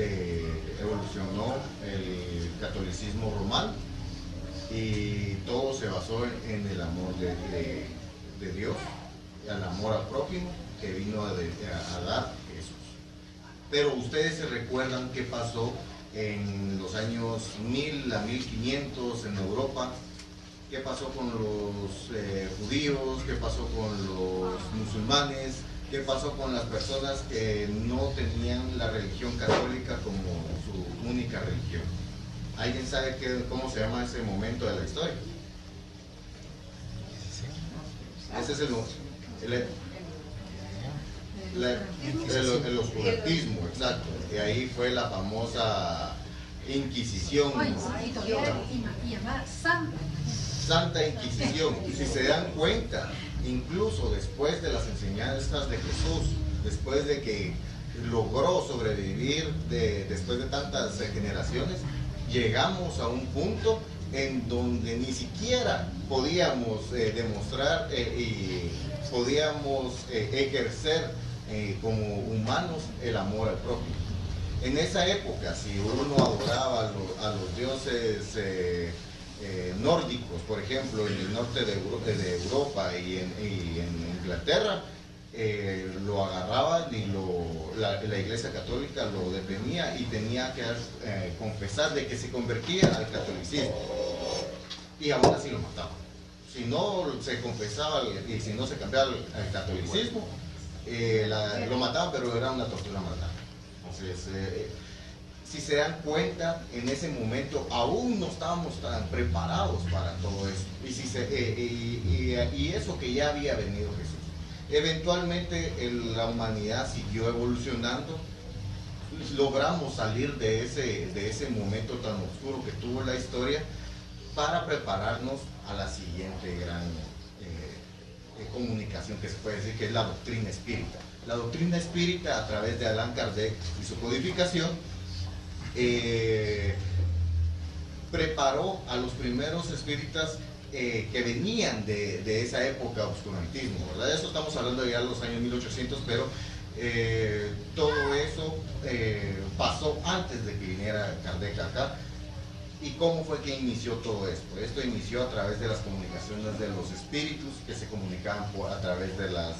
evolucionó el catolicismo romano y todo se basó en el amor de Dios, al amor al prójimo que vino a dar Jesús. Pero ustedes se recuerdan qué pasó en los años 1000 a 1500 en Europa. ¿Qué pasó con los judíos? ¿Qué pasó con los musulmanes? ¿Qué pasó con las personas que no tenían la religión católica como su única religión? ¿Alguien sabe cómo se llama ese momento de la historia? Ese es el oscurantismo, exacto. Y ahí fue la famosa Inquisición. Santa Inquisición. Si se dan cuenta, incluso después de las enseñanzas de Jesús, después de que logró sobrevivir después de tantas generaciones, llegamos a un punto en donde ni siquiera podíamos demostrar y podíamos ejercer como humanos el amor al prójimo. En esa época, si uno adoraba a los dioses nórdicos, por ejemplo, en el norte de Europa y en Inglaterra, lo agarraban y la Iglesia Católica lo detenía y tenía que confesar de que se convertía al catolicismo, y aún así lo mataban. Si no se confesaba y si no se cambiaba al catolicismo, lo mataban, pero era una tortura mortal. Entonces, si se dan cuenta, en ese momento aún no estábamos tan preparados para todo eso. Y eso que ya había venido Jesús. Eventualmente la humanidad siguió evolucionando. Logramos salir de ese momento tan oscuro que tuvo la historia para prepararnos a la siguiente gran comunicación que se puede decir, que es la doctrina espírita. La doctrina espírita, a través de Allan Kardec y su codificación, preparó a los primeros espíritas que venían de esa época obscurantismo, ¿verdad? Eso estamos hablando ya de los años 1800, pero todo eso pasó antes de que viniera Kardec acá. ¿Y cómo fue que inició todo esto? Esto inició a través de las comunicaciones de los espíritus que se comunicaban a través de las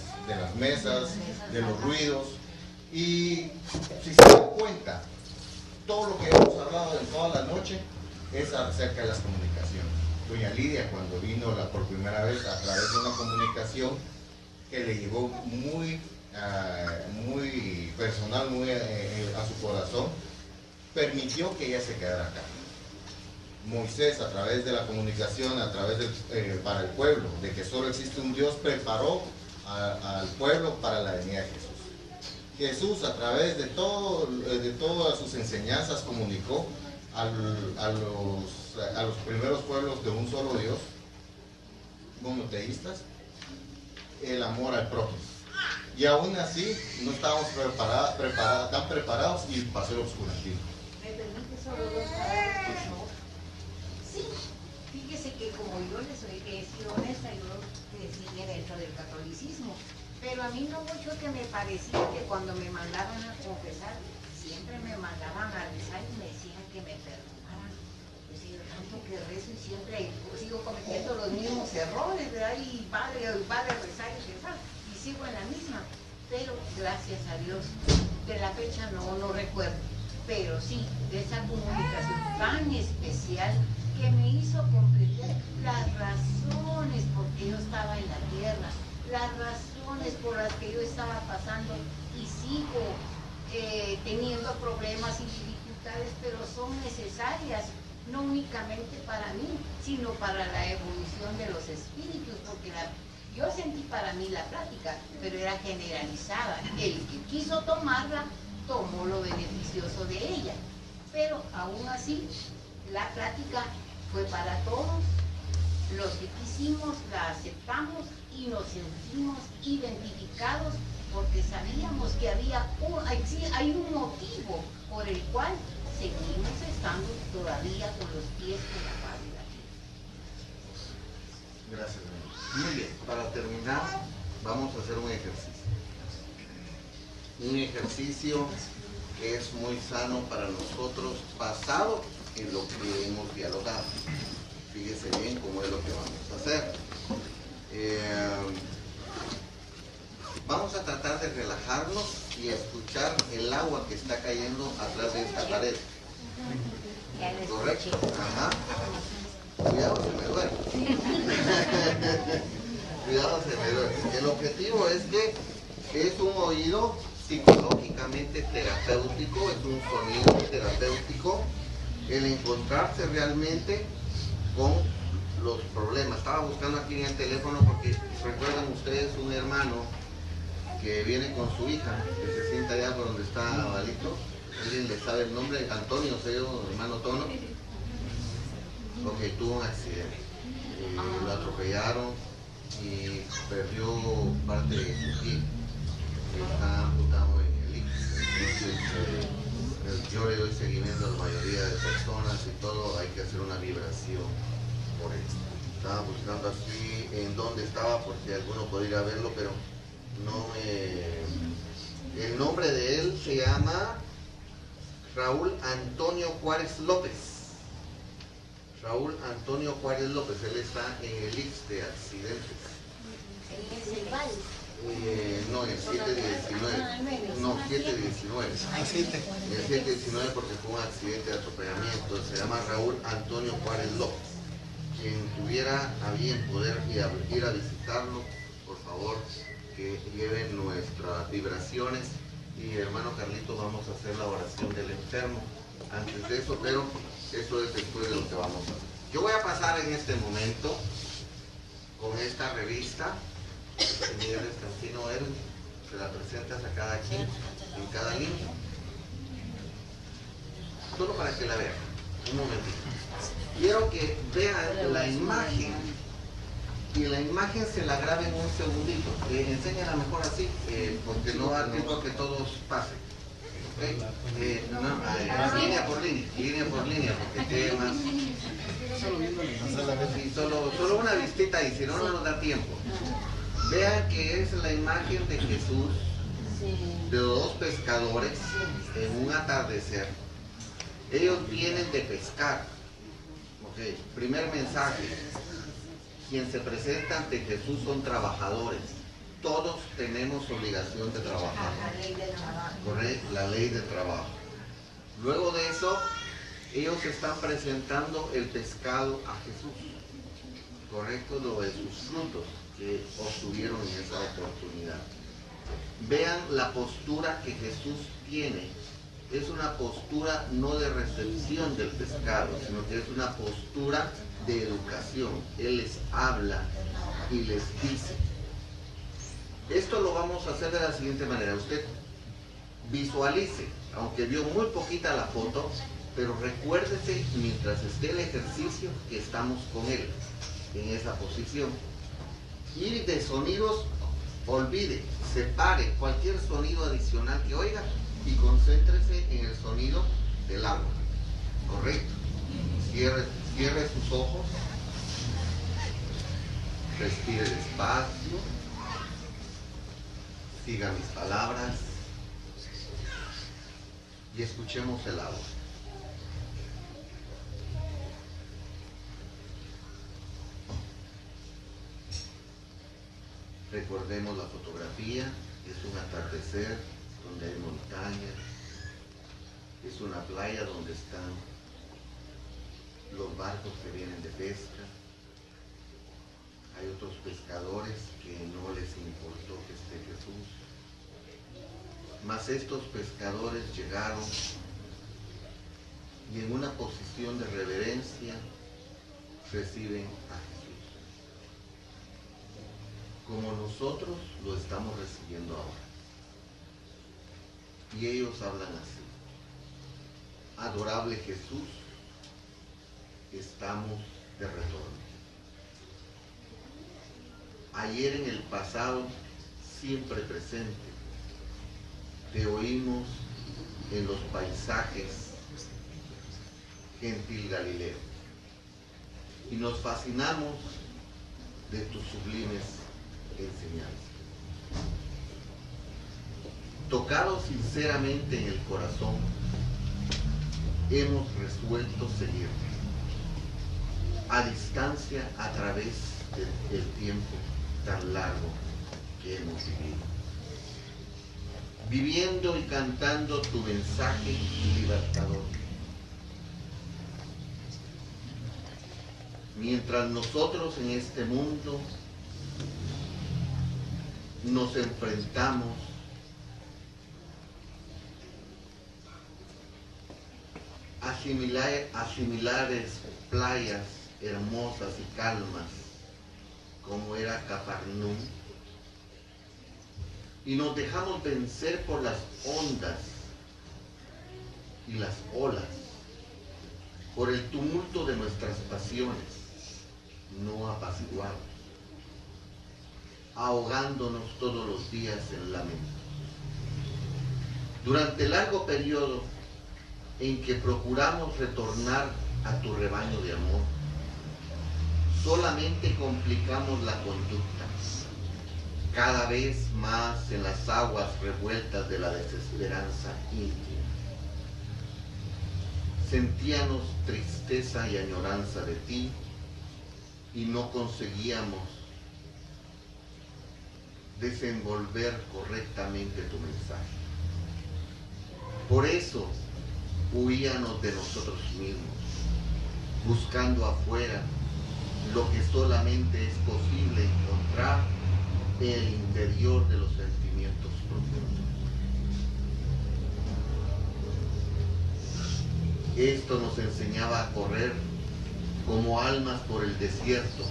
mesas, de los ruidos. Y si se dan cuenta, todo lo que hemos hablado en toda la noche es acerca de las comunicaciones. Doña Lidia, cuando vino por primera vez a través de una comunicación que le llegó muy personal, muy a su corazón, permitió que ella se quedara acá. Moisés, a través de la comunicación, para el pueblo, de que solo existe un Dios, preparó al pueblo para la venida de Jesús. Jesús, a través de todas sus enseñanzas, comunicó a los primeros pueblos de un solo Dios, monoteístas, el amor al prójimo. Y aún así no estábamos tan preparados y pasó el obscurantismo. ¿Me permite solo 2 palabras, por favor? Sí, fíjese que como yo les he sido honesta, yo sigue dentro del catolicismo, pero a mí no mucho que me parecía que cuando me mandaban a confesar, siempre me mandaban a rezar y me decían que me perdonaran. Yo sigo tanto que rezo y siempre sigo cometiendo los mismos errores, ¿verdad? Y padre rezar y rezar, y sigo en la misma, pero gracias a Dios, de la fecha no recuerdo, pero sí, de esa comunicación tan especial que me hizo comprender las razones por que yo estaba en la tierra, las razones por las que yo estaba pasando y sigo teniendo problemas y dificultades, pero son necesarias, no únicamente para mí, sino para la evolución de los espíritus, porque yo sentí para mí la plática, pero era generalizada. El que quiso tomarla, tomó lo beneficioso de ella, pero aún así, la plática fue para todos. Los que quisimos la aceptamos y nos sentimos identificados porque sabíamos que hay un motivo por el cual seguimos estando todavía con los pies en la faz de la tierra. Gracias. Muy bien, para terminar vamos a hacer un ejercicio. Un ejercicio que es muy sano para nosotros, basado en lo que hemos dialogado. Fíjese bien cómo es lo que vamos a hacer. Vamos a tratar de relajarnos y escuchar el agua que está cayendo atrás de esta pared. ¿Correcto? Ajá. Cuidado, se me duele. Cuidado, se me duele. El objetivo es que es un oído psicológicamente terapéutico, es un sonido terapéutico, el encontrarse realmente con los problemas. Estaba buscando aquí en el teléfono porque recuerdan ustedes un hermano que viene con su hija, que se sienta allá por donde está Valito. ¿Alguien le sabe el nombre? Antonio, hermano Tono. Ok, tuvo un accidente. Lo atropellaron y perdió parte de su pie. Está amputado en el ICS. Entonces, yo le doy seguimiento a la mayoría de personas y todo. Hay que hacer una vibración por esto. Estaba buscando así en dónde estaba porque alguno podría ir a verlo, pero no me... El nombre de él se llama Raúl Antonio Juárez López. Raúl Antonio Juárez López, él está en el ICS de accidentes. No, el 719. No, 719. El 719 porque fue un accidente de atropellamiento. Se llama Raúl Antonio Juárez López. Quien tuviera a bien poder ir a visitarlo, por favor, que lleven nuestras vibraciones. Y hermano Carlito, vamos a hacer la oración del enfermo antes de eso, pero eso es después de lo que vamos a hacer. Yo voy a pasar en este momento con esta revista. Miguel Descansino, él se la presentas a cada quien, en cada línea, solo para que la vean. Un momentito. Quiero que vean la imagen y la imagen se la graben un segundito. Enséñala mejor así, porque no da tiempo a que todos pasen. Línea por línea, porque tiene más. Sí, solo una vistita y si no, no nos da tiempo. Vean que es la imagen de Jesús, de dos pescadores en un atardecer. Ellos vienen de pescar. Okay. Primer mensaje. Quien se presenta ante Jesús son trabajadores. Todos tenemos obligación de trabajar. Correcto, la ley de trabajo. Luego de eso, ellos están presentando el pescado a Jesús. Correcto, lo de sus frutos que obtuvieron en esa oportunidad. Vean la postura que Jesús tiene. Es una postura no de recepción del pescado, sino que es una postura de educación. Él les habla y les dice. Esto lo vamos a hacer de la siguiente manera. Usted visualice, aunque vio muy poquita la foto, pero recuérdese mientras esté el ejercicio que estamos con él en esa posición. Y de sonidos, olvide, separe cualquier sonido adicional que oiga y concéntrese en el sonido del agua. Correcto. Cierre sus ojos. Respire despacio. Siga mis palabras. Y escuchemos el agua. Recordemos la fotografía. Es un atardecer donde hay montañas, es una playa donde están los barcos que vienen de pesca, hay otros pescadores que no les importó que esté Jesús, mas estos pescadores llegaron y en una posición de reverencia reciben a Jesús, como nosotros lo estamos recibiendo ahora. Y ellos hablan así: adorable Jesús, estamos de retorno. Ayer en el pasado, siempre presente, te oímos en los paisajes gentil Galileo y nos fascinamos de tus sublimes enseñanzas. Tocado sinceramente en el corazón, hemos resuelto seguirte a distancia a través del tiempo tan largo que hemos vivido, viviendo y cantando tu mensaje libertador. Mientras nosotros en este mundo nos enfrentamos a similares playas hermosas y calmas como era Capernaum, y nos dejamos vencer por las ondas y las olas, por el tumulto de nuestras pasiones no apaciguados, ahogándonos todos los días en lamento. Durante el largo periodo en que procuramos retornar a tu rebaño de amor, solamente complicamos la conducta, cada vez más en las aguas revueltas de la desesperanza íntima. Sentíamos tristeza y añoranza de ti y no conseguíamos desenvolver correctamente tu mensaje. Por eso huíamos de nosotros mismos, buscando afuera lo que solamente es posible encontrar en el interior de los sentimientos profundos. Esto nos enseñaba a correr como almas por el desierto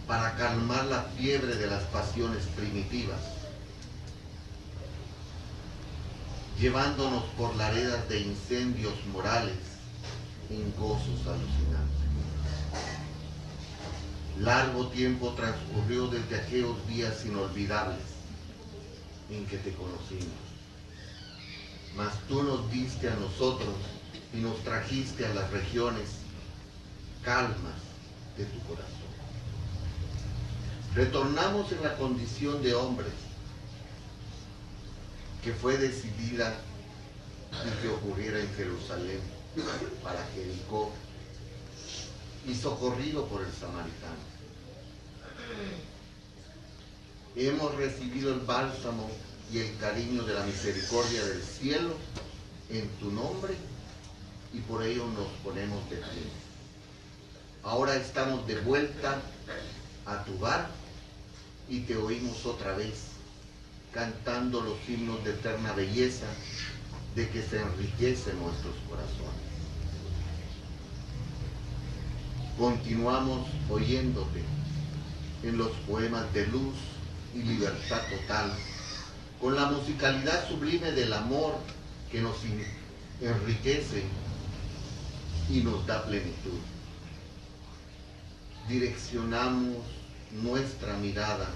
para calmar la fiebre de las pasiones primitivas, llevándonos por laredas de incendios morales en gozos alucinantes. Largo tiempo transcurrió desde aquellos días inolvidables en que te conocimos. mas tú nos diste a nosotros y nos trajiste a las regiones calmas de tu corazón. Retornamos en la condición de hombres que fue decidida y que ocurriera en Jerusalén para Jericó y socorrido por el samaritano. Hemos recibido el bálsamo y el cariño de la misericordia del cielo en tu nombre y por ello nos ponemos de pie. Ahora estamos de vuelta a tu bar y te oímos otra vez cantando los himnos de eterna belleza de que se enriquecen nuestros corazones. Continuamos oyéndote en los poemas de luz y libertad total, con la musicalidad sublime del amor que nos enriquece y nos da plenitud. Direccionamos nuestra mirada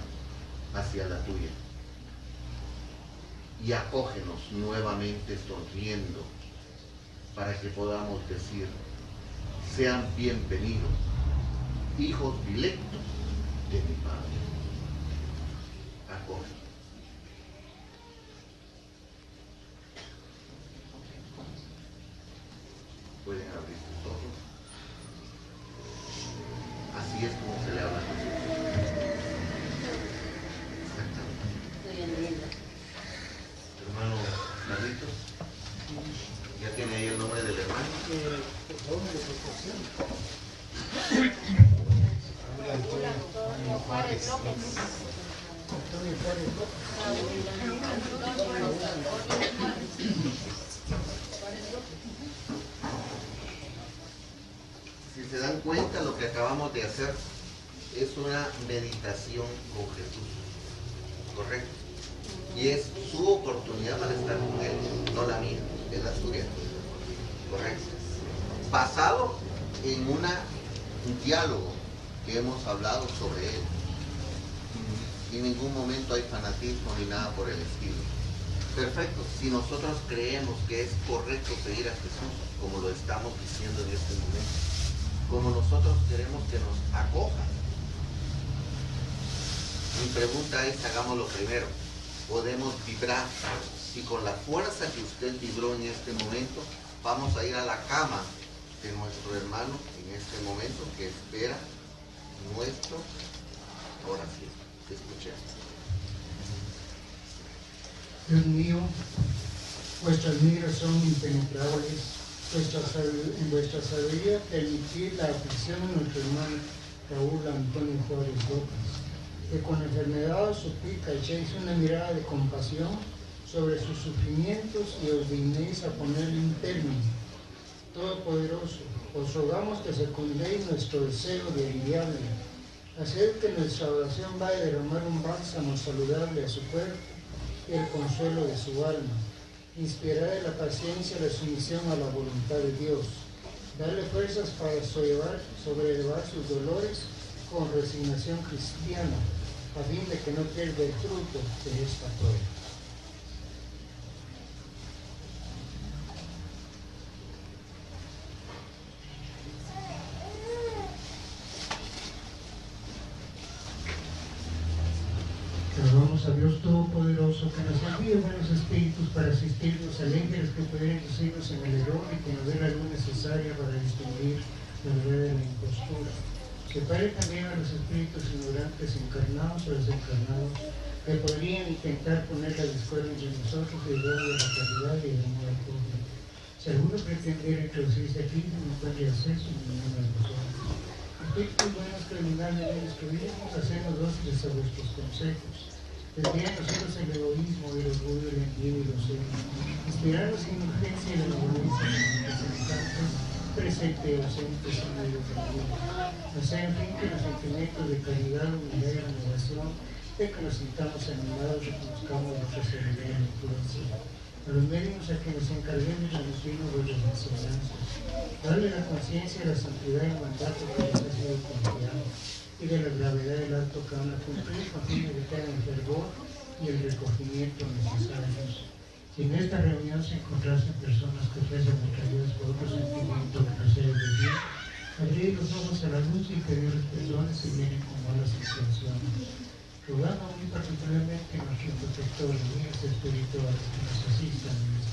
hacia la tuya y acógenos nuevamente sonriendo para que podamos decir: sean bienvenidos, hijos dilectos de mi Padre. Acógenos. Pueden abrir sus ojos. Así es como se le habla a Jesús. Exactamente. Hermano Carlitos, ¿ya tiene ahí el nombre del hermano? Por favor, me lo proporciona. Antonio Juárez López. Antonio Juárez Si se dan cuenta, lo que acabamos de hacer es una meditación con Jesús, ¿correcto? Y es su oportunidad para estar con Él, no la mía, es la suya, ¿correcto? Basado en un diálogo que hemos hablado sobre Él. En ningún momento hay fanatismo ni nada por el estilo. Perfecto, si nosotros creemos que es correcto seguir a Jesús, como lo estamos diciendo en este momento, como nosotros queremos que nos acojan, mi pregunta es: hagámoslo primero. Podemos vibrar y con la fuerza que usted vibró en este momento, vamos a ir a la cama de nuestro hermano en este momento que espera nuestra oración. Escuchemos. Dios mío, vuestras miras son impenetrables. En vuestra sabiduría permitir la aflicción de nuestro hermano Raúl Antonio Juárez López, que con enfermedad suplica echéis una mirada de compasión sobre sus sufrimientos y os dignéis a ponerle un término. Todopoderoso, os rogamos que secundéis nuestro deseo de aliviarle. Haced que nuestra oración vaya a derramar un bálsamo saludable a su cuerpo y el consuelo de su alma. Inspirad la paciencia y la sumisión a la voluntad de Dios. Darle fuerzas para sobrellevar sus dolores con resignación cristiana, a fin de que no pierda el fruto de esta prueba. Rogamos a Dios Todopoderoso que nos envíe buenos espíritus para asistirnos, ángeles que pudieran inducirnos en el error y que nos dé la luz necesaria para distinguir la verdad de la impostura. Separe también a los espíritus ignorantes encarnados o desencarnados que podrían intentar poner la discordia entre nosotros y de la caridad y el amor al público. Si alguno pretendiera introducirse aquí, no puede acceso ni ninguno de nosotros. Espíritus buenos que eliminarme destruirnos, hacernos dóciles a vuestros consejos. Desviar a nosotros el egoísmo, el orgullo, el envidia y los celos. Inspirarnos sin urgencia y la violencia de nuestros semejantes, presente y ausente en medio del mundo. Hacer en fin que los sentimientos de caridad, humildad y renovación de que nos sintamos animados y buscamos nuestra serenidad y influencia. A los medios a que nos encarguemos de nutrirnos de las enseñanzas, darle la conciencia de la santidad y el mandato que nos ha sido confiado, y de la gravedad del acto que van a cumplir, a fin de que tengan el fervor y el recogimiento necesarios. Si en esta reunión se encontrasen personas que fuesen atraídas por otro sentimiento que procede de Dios, abrir los ojos a la luz y pedirles perdón si vienen con malas intenciones. Rogando muy particularmente a nuestro protector, guías espirituales que nos asistan en el